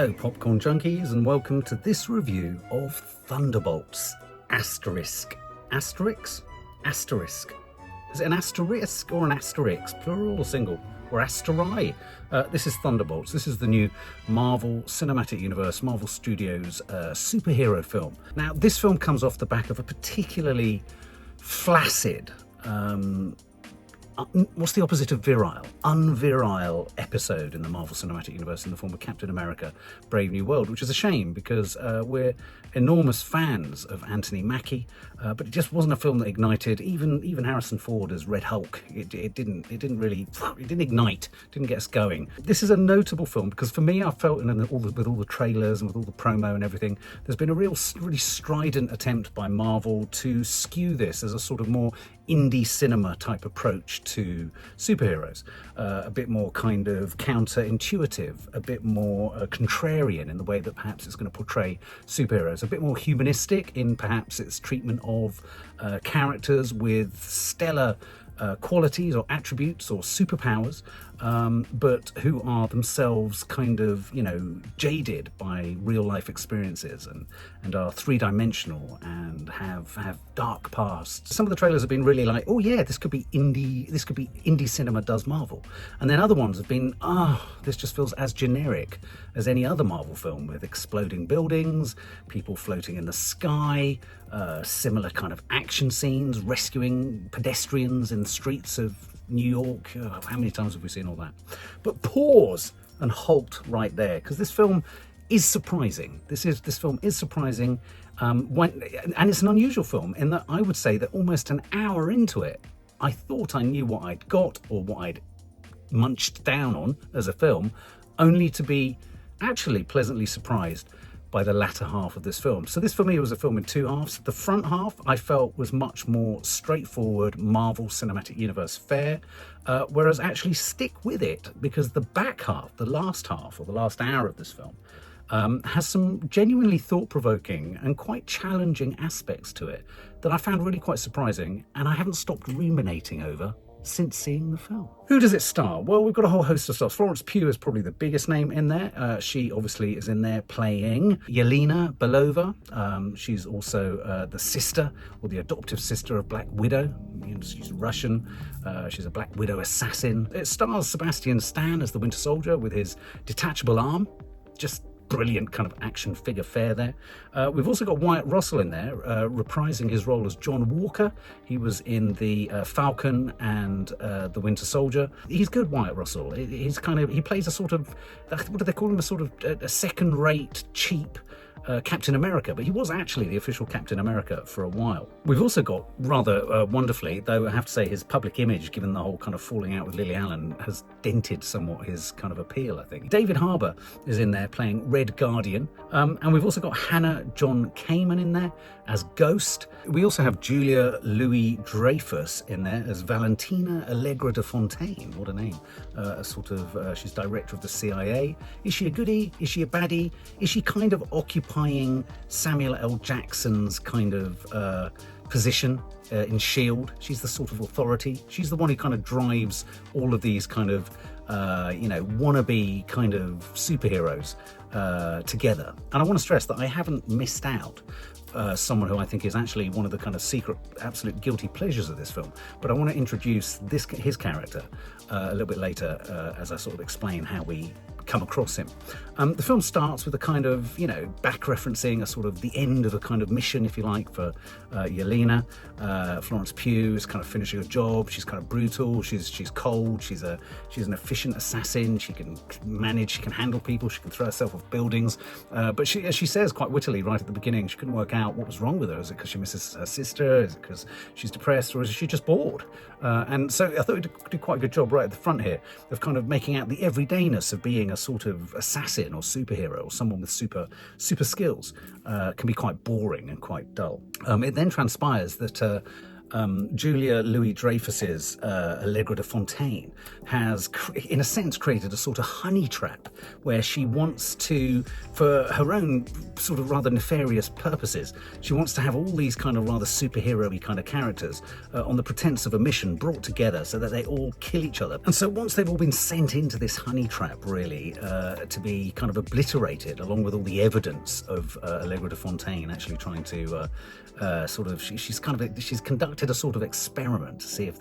Hello Popcorn Junkies and welcome to this review of Thunderbolts. Asterisk. Asterix? Asterisk. Is it an asterisk or an asterix? Plural or single? Or asteri? This is Thunderbolts. This is the new Marvel Cinematic Universe, Marvel Studios superhero film. Now this film comes off the back of a particularly flaccid, what's the opposite of virile? Unvirile episode in the Marvel Cinematic Universe in the form of Captain America, Brave New World, which is a shame because we're enormous fans of Anthony Mackie, but it just wasn't a film that ignited even Harrison Ford as Red Hulk. It didn't ignite, didn't get us going. This is a notable film because for me, I felt with all the trailers and with all the promo and everything, there's been a really strident attempt by Marvel to skew this as a sort of more indie cinema type approach to superheroes, a bit more kind of counterintuitive, a bit more contrarian in the way that perhaps it's going to portray superheroes, a bit more humanistic in perhaps its treatment of characters with stellar qualities or attributes or superpowers, but who are themselves kind of, jaded by real life experiences and are three-dimensional and have dark pasts. Some of the trailers have been really like, oh yeah, this could be indie cinema does Marvel. And then other ones have been, this just feels as generic as any other Marvel film with exploding buildings, people floating in the sky, similar kind of action scenes, rescuing pedestrians in the streets of New York. How many times have we seen all that? But pause and halt right there, because this film is surprising. This film is surprising, and it's an unusual film in that I would say that almost an hour into it, I thought I knew what I'd got or what I'd munched down on as a film, only to be actually pleasantly surprised by the latter half of this film. So this for me was a film in two halves. The front half I felt was much more straightforward Marvel Cinematic Universe fare, whereas actually stick with it because the back half, the last half or the last hour of this film, has some genuinely thought-provoking and quite challenging aspects to it that I found really quite surprising, and I haven't stopped ruminating over since seeing the film. Who does it star? Well, we've got a whole host of stars. Florence Pugh is probably the biggest name in there. She obviously is in there playing Yelena Belova. She's also the sister or the adoptive sister of Black Widow. She's Russian. She's a Black Widow assassin. It stars Sebastian Stan as the Winter Soldier with his detachable arm. Just brilliant kind of action figure fare there. We've also got Wyatt Russell in there, reprising his role as John Walker. He was in the Falcon and the Winter Soldier. He's good, Wyatt Russell. He plays a sort of, what do they call him? A sort of a second-rate, cheap Captain America, but he was actually the official Captain America for a while. We've also got, rather wonderfully, though I have to say his public image, given the whole kind of falling out with Lily Allen, has dented somewhat his kind of appeal, I think. David Harbour is in there playing Red Guardian, and we've also got Hannah John-Kamen in there as Ghost. We also have Julia Louis-Dreyfus in there as Valentina Allegra de Fontaine. What a name. She's director of the CIA. Is she a goodie? Is she a baddie? Is she kind of occupying Samuel L. Jackson's kind of position in S.H.I.E.L.D.? She's the sort of authority. She's the one who kind of drives all of these kind of, wannabe kind of superheroes together. And I want to stress that I haven't missed out someone who I think is actually one of the kind of secret, absolute guilty pleasures of this film. But I want to introduce his character a little bit later as I sort of explain how we come across him. The film starts with a kind of, back referencing a sort of the end of a kind of mission, if you like, for Yelena. Florence Pugh is kind of finishing a job. She's kind of brutal. She's cold. She's an efficient assassin. She can manage. She can handle people. She can throw herself off buildings. But she says quite wittily right at the beginning, she couldn't work out what was wrong with her. Is it because she misses her sister? Is it because she's depressed, or is she just bored? And so I thought we did quite a good job right at the front here of kind of making out the everydayness of being a sort of assassin or superhero or someone with super skills can be quite boring and quite dull. It then transpires that Julia Louis-Dreyfus's Allegra de Fontaine has, in a sense, created a sort of honey trap where she wants to, for her own sort of rather nefarious purposes, she wants to have all these kind of rather superhero-y kind of characters on the pretense of a mission brought together so that they all kill each other. And so once they've all been sent into this honey trap, really, to be kind of obliterated, along with all the evidence of Allegra de Fontaine actually trying to she's conducted a sort of experiment to see if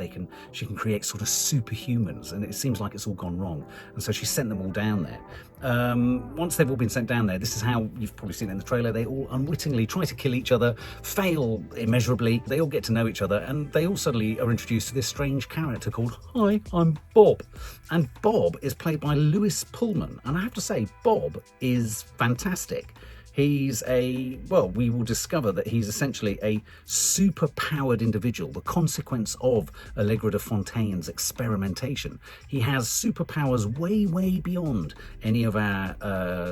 she can create sort of superhumans, and it seems like it's all gone wrong, and so she sent them all down there. Once they've all been sent down there, this is how, you've probably seen it in the trailer, they all unwittingly try to kill each other, fail immeasurably, they all get to know each other, and they all suddenly are introduced to this strange character called, "Hi, I'm Bob." And Bob is played by Louis Pullman, and I have to say, Bob is fantastic. He's we will discover that he's essentially a super-powered individual, the consequence of Allegra de Fontaine's experimentation. He has superpowers way, way beyond any of our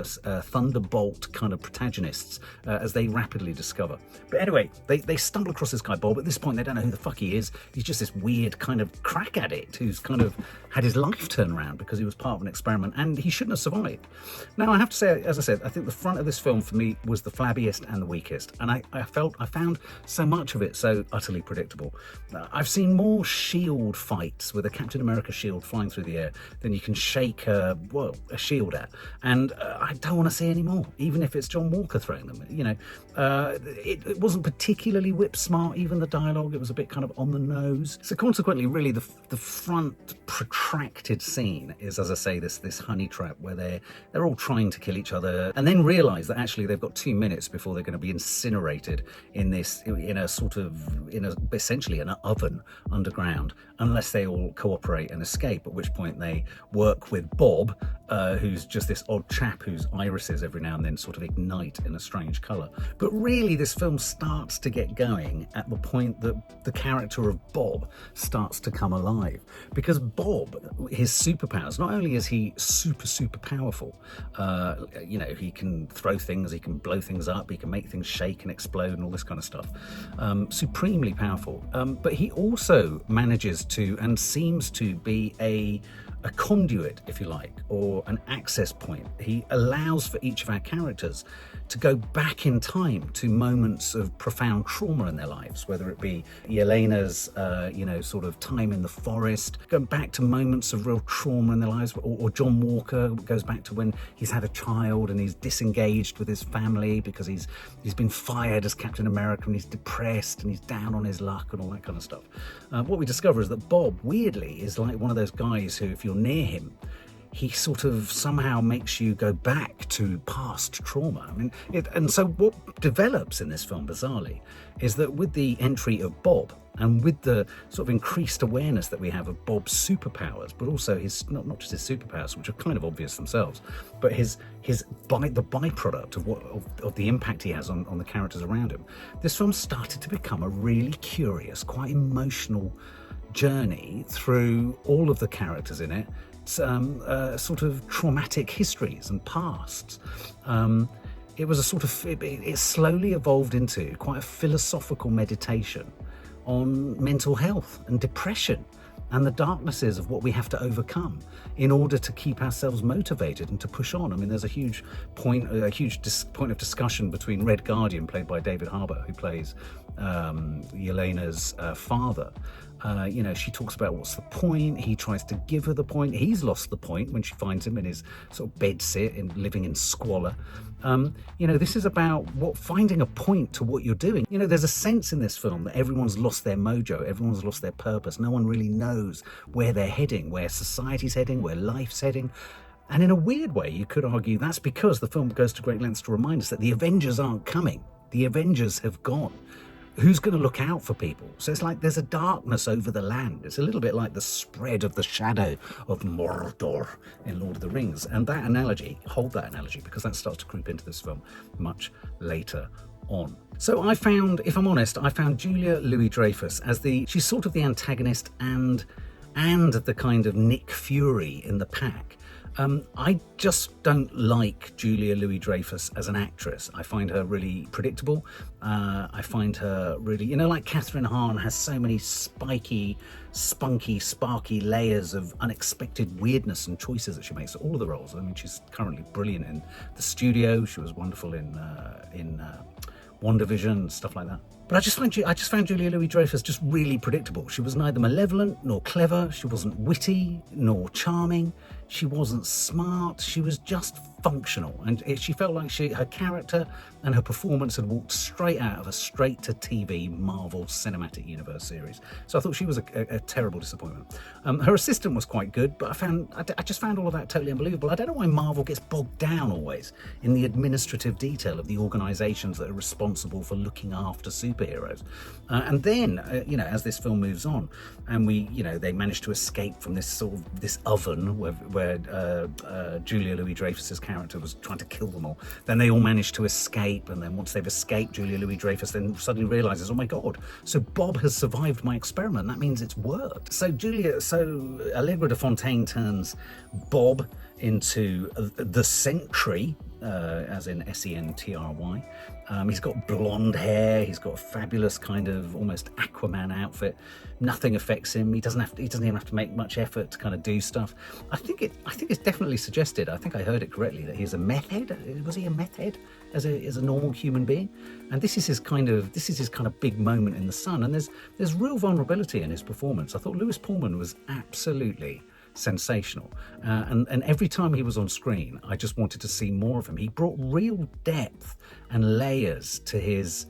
Thunderbolt kind of protagonists, as they rapidly discover. But anyway, they stumble across this guy, Bob. At this point, they don't know who the fuck he is. He's just this weird kind of crack addict who's kind of had his life turned around because he was part of an experiment, and he shouldn't have survived. Now, I have to say, as I said, I think the front of this film for me was the flabbiest and the weakest, and I found so much of it so utterly predictable. I've seen more shield fights with a Captain America shield flying through the air than you can shake a shield at, and I don't want to see any more, even if it's John Walker throwing them. It wasn't particularly whip smart. Even the dialogue, it was a bit kind of on the nose. So consequently, really, the front protracted scene is, as I say, this honey trap where they're all trying to kill each other, and then realise that actually they've got 2 minutes before they're going to be incinerated essentially in an oven underground, unless they all cooperate and escape, at which point they work with Bob, who's just this odd chap whose irises every now and then sort of ignite in a strange colour. But really, this film starts to get going at the point that the character of Bob starts to come alive, because Bob, his superpowers, not only is he super powerful, he can throw things, he can blow things up, he can make things shake and explode and all this kind of stuff, supremely powerful, but he also manages to, and seems to be a conduit, if you like, or an access point. He allows for each of our characters to go back in time to moments of profound trauma in their lives, whether it be Yelena's, sort of time in the forest, going back to moments of real trauma in their lives, or John Walker goes back to when he's had a child and he's disengaged with his family because he's been fired as Captain America, and he's depressed and he's down on his luck and all that kind of stuff. What we discover is that Bob, weirdly, is like one of those guys who, if you're near him, he sort of somehow makes you go back to past trauma. And so what develops in this film, bizarrely, is that with the entry of Bob, and with the sort of increased awareness that we have of Bob's superpowers, but also his not just his superpowers, which are kind of obvious themselves, but the byproduct of the impact he has on the characters around him, this film started to become a really curious, quite emotional journey through all of the characters in it. Sort of traumatic histories and pasts. It was a sort of, it slowly evolved into quite a philosophical meditation on mental health and depression and the darknesses of what we have to overcome in order to keep ourselves motivated and to push on. I mean, there's a huge point of discussion between Red Guardian, played by David Harbour, who plays Yelena's father. She talks about what's the point. He tries to give her the point. He's lost the point when she finds him in his sort of bedsit and living in squalor. This is about finding a point to what you're doing. There's a sense in this film that everyone's lost their mojo, everyone's lost their purpose. No one really knows where they're heading, where society's heading, where life's heading. And in a weird way, you could argue that's because the film goes to great lengths to remind us that the Avengers aren't coming. The Avengers have gone. Who's going to look out for people? So it's like there's a darkness over the land. It's a little bit like the spread of the shadow of Mordor in Lord of the Rings. And that analogy, hold that analogy, because that starts to creep into this film much later on. So I found, if I'm honest, Julia Louis-Dreyfus as she's sort of the antagonist and the kind of Nick Fury in the pack. I just don't like Julia Louis-Dreyfus as an actress. I find her really predictable. I find her really, like Catherine Hahn has so many spiky, spunky, sparky layers of unexpected weirdness and choices that she makes at all of the roles. I mean, she's currently brilliant in The Studio. She was wonderful in WandaVision and stuff like that. But I just found Julia Louis-Dreyfus just really predictable. She was neither malevolent nor clever. She wasn't witty nor charming. She wasn't smart. She was just functional. And she felt like her character and her performance had walked straight out of a straight-to-TV Marvel Cinematic Universe series. So I thought she was a terrible disappointment. Her assistant was quite good, but I just found all of that totally unbelievable. I don't know why Marvel gets bogged down always in the administrative detail of the organisations that are responsible for looking after superheroes. And then, as this film moves on, and they manage to escape from this oven where Julia Louis-Dreyfus's character was trying to kill them all. Then they all manage to escape, and then once they've escaped, Julia Louis-Dreyfus then suddenly realises, oh my God, so Bob has survived my experiment. That means it's worked. So Allegra de Fontaine turns Bob into the Sentry, as in Sentry. He's got blonde hair. He's got a fabulous kind of almost Aquaman outfit. Nothing affects him. He doesn't even have to make much effort to kind of do stuff. I think it's definitely suggested. I think I heard it correctly that he's a meth head. Was he a meth head as a normal human being? And this is his kind of big moment in the sun. And there's real vulnerability in his performance. I thought Lewis Pullman was absolutely sensational, and every time he was on screen I just wanted to see more of him. He brought real depth and layers to his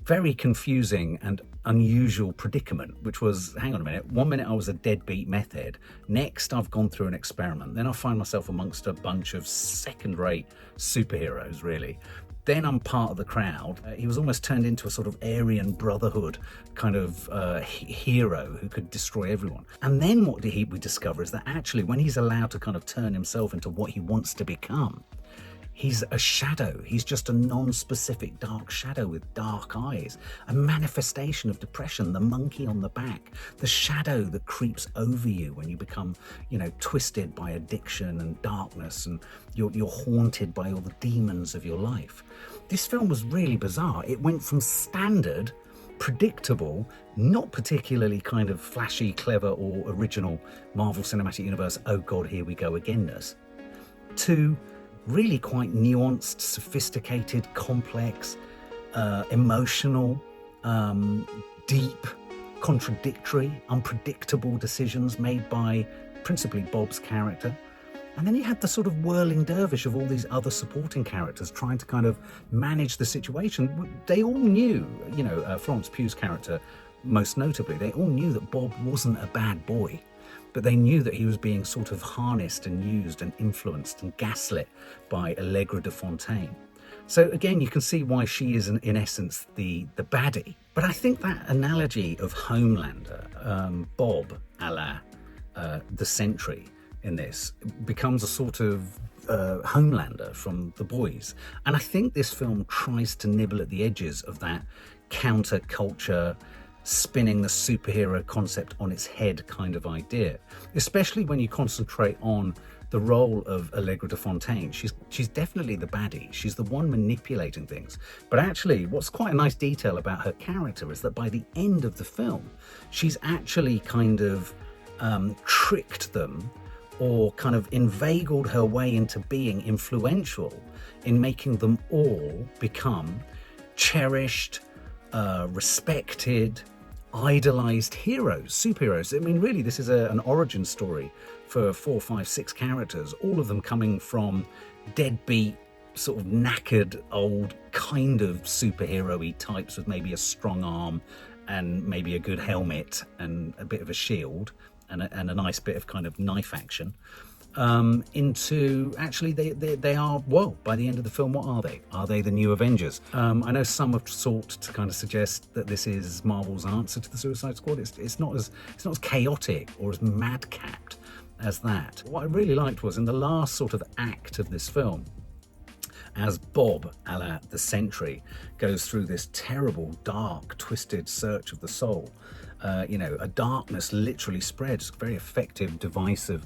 very confusing and unusual predicament, which was, hang on a minute, 1 minute I was a deadbeat meth head, next I've gone through an experiment, then I find myself amongst a bunch of second-rate superheroes, really. Then I'm part of the crowd. He was almost turned into a sort of Aryan Brotherhood kind of hero who could destroy everyone. And then what we discover is that actually when he's allowed to kind of turn himself into what he wants to become, he's a shadow. He's just a non-specific dark shadow with dark eyes, a manifestation of depression, the monkey on the back, the shadow that creeps over you when you become, twisted by addiction and darkness, and you're haunted by all the demons of your life. This film was really bizarre. It went from standard, predictable, not particularly kind of flashy, clever or original Marvel Cinematic Universe, oh God, here we go again-ness, to really quite nuanced, sophisticated, complex, emotional, deep, contradictory, unpredictable decisions made by principally Bob's character. And then you had the sort of whirling dervish of all these other supporting characters trying to kind of manage the situation. They all knew, Florence Pugh's character, most notably, they all knew that Bob wasn't a bad boy. But they knew that he was being sort of harnessed and used and influenced and gaslit by Allegra de Fontaine. So again, you can see why she is, in essence, the baddie. But I think that analogy of Homelander, Bob a la the Sentry in this, becomes a sort of Homelander from The Boys. And I think this film tries to nibble at the edges of that counterculture, spinning the superhero concept on its head kind of idea, especially when you concentrate on the role of Allegra de Fontaine. She's definitely the baddie. She's the one manipulating things. But actually, what's quite a nice detail about her character is that by the end of the film, she's actually kind of tricked them, or kind of inveigled her way into being influential in making them all become cherished, respected, idolized heroes, superheroes. I mean, really, this is an origin story for 4, 5, 6 characters, all of them coming from deadbeat, sort of knackered, old kind of superhero-y types with maybe a strong arm and maybe a good helmet and a bit of a shield and a nice bit of kind of knife action, into actually they are, well, by the end of the film, what are they? Are they the new Avengers? I know some have sought to kind of suggest that this is Marvel's answer to the Suicide Squad. It's not as chaotic or as madcapped as that. What I really liked was in the last sort of act of this film, as Bob, a la the Sentry, goes through this terrible, dark, twisted search of the soul. A darkness literally spreads. Very effective device of,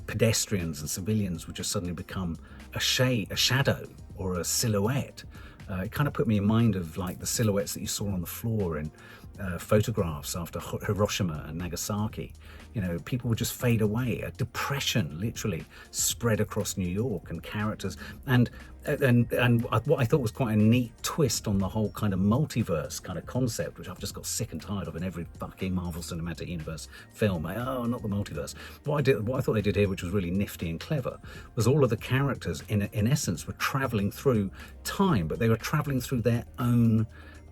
pedestrians and civilians would just suddenly become a shadow or a silhouette. It kind of put me in mind of like the silhouettes that you saw on the floor in photographs after Hiroshima and Nagasaki. People would just fade away. A depression literally spread across New York, and characters and what I thought was quite a neat twist on the whole kind of multiverse kind of concept, which I've just got sick and tired of in every fucking Marvel Cinematic Universe film. Oh, not the multiverse. What I thought they did here, which was really nifty and clever, was all of the characters in essence were traveling through time, but they were traveling through their own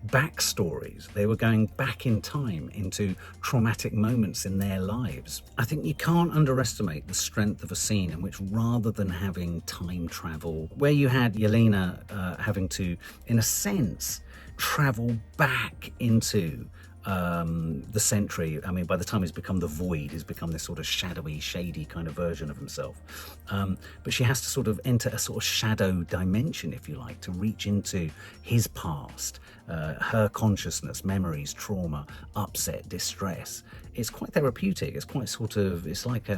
backstories. They were going back in time into traumatic moments in their lives. I think you can't underestimate the strength of a scene in which, rather than having time travel, where you had Yelena having to, in a sense, travel back into the Sentry. I mean, by the time he's become the Void, he's become this sort of shadowy, shady kind of version of himself. But she has to sort of enter a sort of shadow dimension, if you like, to reach into his past, her consciousness, memories, trauma, upset, distress. It's quite therapeutic. It's quite sort of, it's like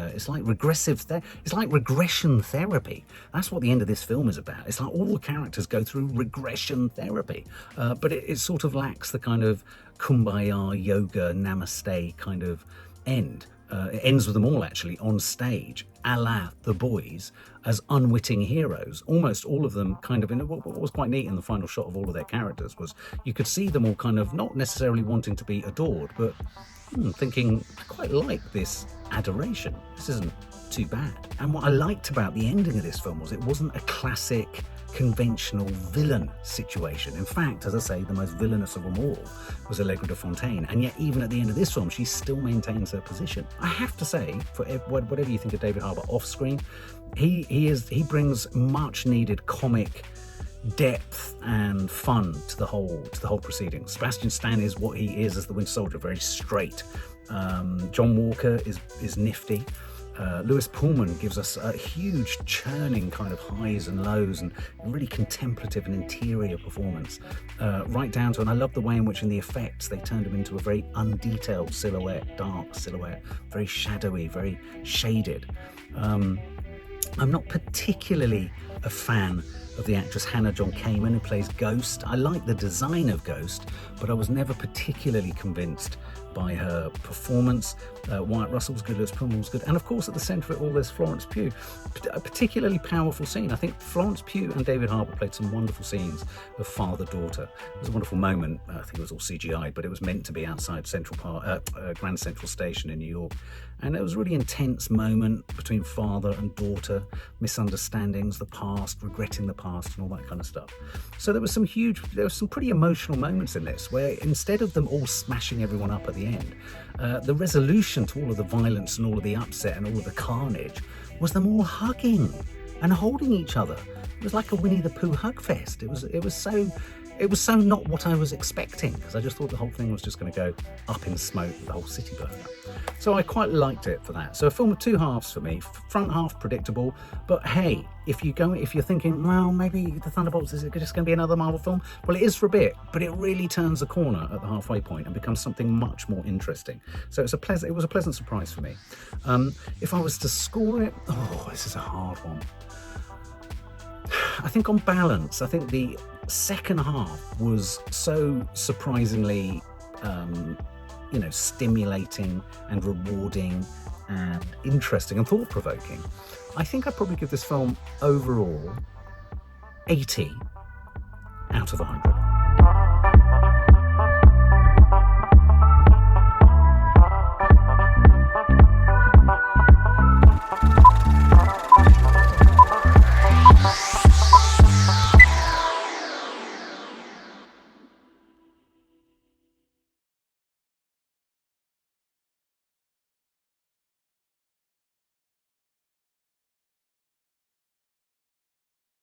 regression therapy. That's what the end of this film is about. It's like all the characters go through regression therapy, but it sort of lacks the kind of kumbaya, yoga, namaste kind of end. It ends with them all actually on stage, a la the boys, as unwitting heroes. Almost all of them kind of, what was quite neat in the final shot of all of their characters was you could see them all kind of not necessarily wanting to be adored, but thinking, I quite like this adoration. This isn't too bad. And what I liked about the ending of this film was it wasn't a classic conventional villain situation. In fact, as I say, the most villainous of them all was Allegra de Fontaine, and yet even at the end of this film she still maintains her position. I have to say, for whatever you think of David Harbour off screen, he brings much needed comic depth and fun to the whole proceedings. Sebastian Stan is what he is as the Winter Soldier, very straight. John Walker is nifty. Lewis Pullman gives us a huge churning kind of highs and lows and really contemplative and interior performance, right down to, and I love the way in which in the effects they turned him into a very undetailed silhouette, dark silhouette, very shadowy, very shaded. I'm not particularly a fan of the actress Hannah John-Kamen, who plays Ghost. I like the design of Ghost, but I was never particularly convinced by her performance. Wyatt Russell was good, Lewis Pullman was good, and of course at the centre of it all there's Florence Pugh. A particularly powerful scene. I think Florence Pugh and David Harbour played some wonderful scenes of father-daughter. It was a wonderful moment. I think it was all CGI, but it was meant to be outside Grand Central Station in New York, and it was a really intense moment between father and daughter, misunderstandings, the past, regretting the past, and all that kind of stuff. So there were some pretty emotional moments in this where instead of them all smashing everyone up at the end, the resolution to all of the violence and all of the upset and all of the carnage was them all hugging and holding each other. It was like a Winnie the Pooh hug fest. It was so not what I was expecting, because I just thought the whole thing was just going to go up in smoke with the whole city burning up. So I quite liked it for that. So a film of two halves for me. Front half predictable, but hey, if you're thinking, well, maybe the Thunderbolts is just going to be another Marvel film, well, it is for a bit, but it really turns a corner at the halfway point and becomes something much more interesting. So it was a pleasant surprise for me. If I was to score it, this is a hard one. I think on balance, I think the second half was so surprisingly stimulating and rewarding and interesting and thought-provoking. I think I'd probably give this film overall 80 out of 100.